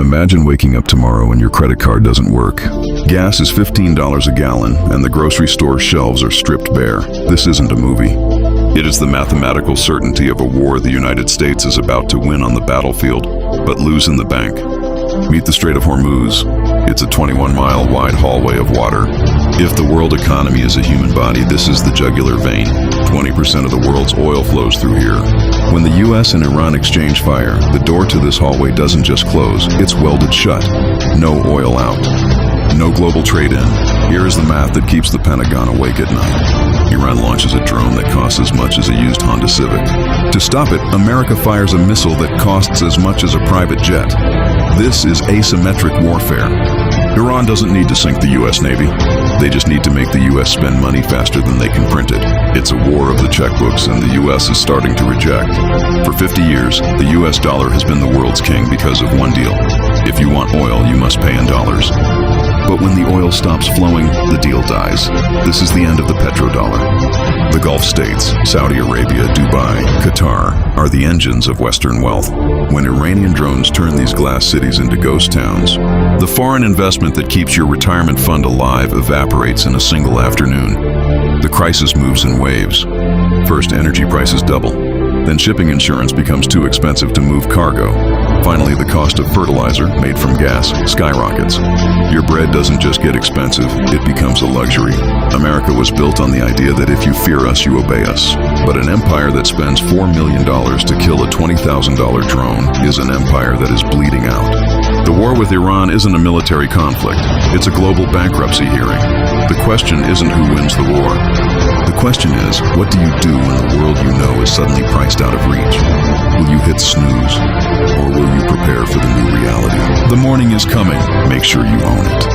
Imagine waking up tomorrow and your credit card doesn't work. Gas is $15 a gallon and the grocery store shelves are stripped bare. This isn't a movie. It is the mathematical certainty of a war the United States is about to win on the battlefield, but lose in the bank. Meet the Strait of Hormuz. It's a 21-mile wide hallway of water. If the world economy is a human body, this is the jugular vein. 20% of the world's oil flows through here. When the US and Iran exchange fire, the door to this hallway doesn't just close, it's welded shut. No oil out. No global trade in. Here is the math that keeps the Pentagon awake at night. Iran launches a drone that costs as much as a used Honda Civic. To stop it, America fires a missile that costs as much as a private jet. This is asymmetric warfare. Iran doesn't need to sink the US Navy. They just need to make the US spend money faster than they can print it. It's a war of the checkbooks, and the US is starting to reject. For 50 years, the US dollar has been the world's king because of one deal. If you want oil, you must pay in dollars. But when the oil stops flowing, the deal dies. This is the end of the petrodollar. The Gulf states, Saudi Arabia, Dubai, Qatar, are the engines of Western wealth. When Iranian drones turn these glass cities into ghost towns, the foreign investment that keeps your retirement fund alive evaporates in a single afternoon. The crisis moves in waves. First, energy prices double. Then shipping insurance becomes too expensive to move cargo. Finally, the cost of fertilizer, made from gas, skyrockets. Your bread doesn't just get expensive, it becomes a luxury. America was built on the idea that if you fear us, you obey us. But an empire that spends $4 million to kill a $20,000 drone is an empire that is bleeding out. The war with Iran isn't a military conflict. It's a global bankruptcy hearing. The question isn't who wins the war. The question is, what do you do when the world you know is suddenly priced out of reach? Will you hit snooze, or will you prepare for the new reality? The morning is coming. Make sure you own it.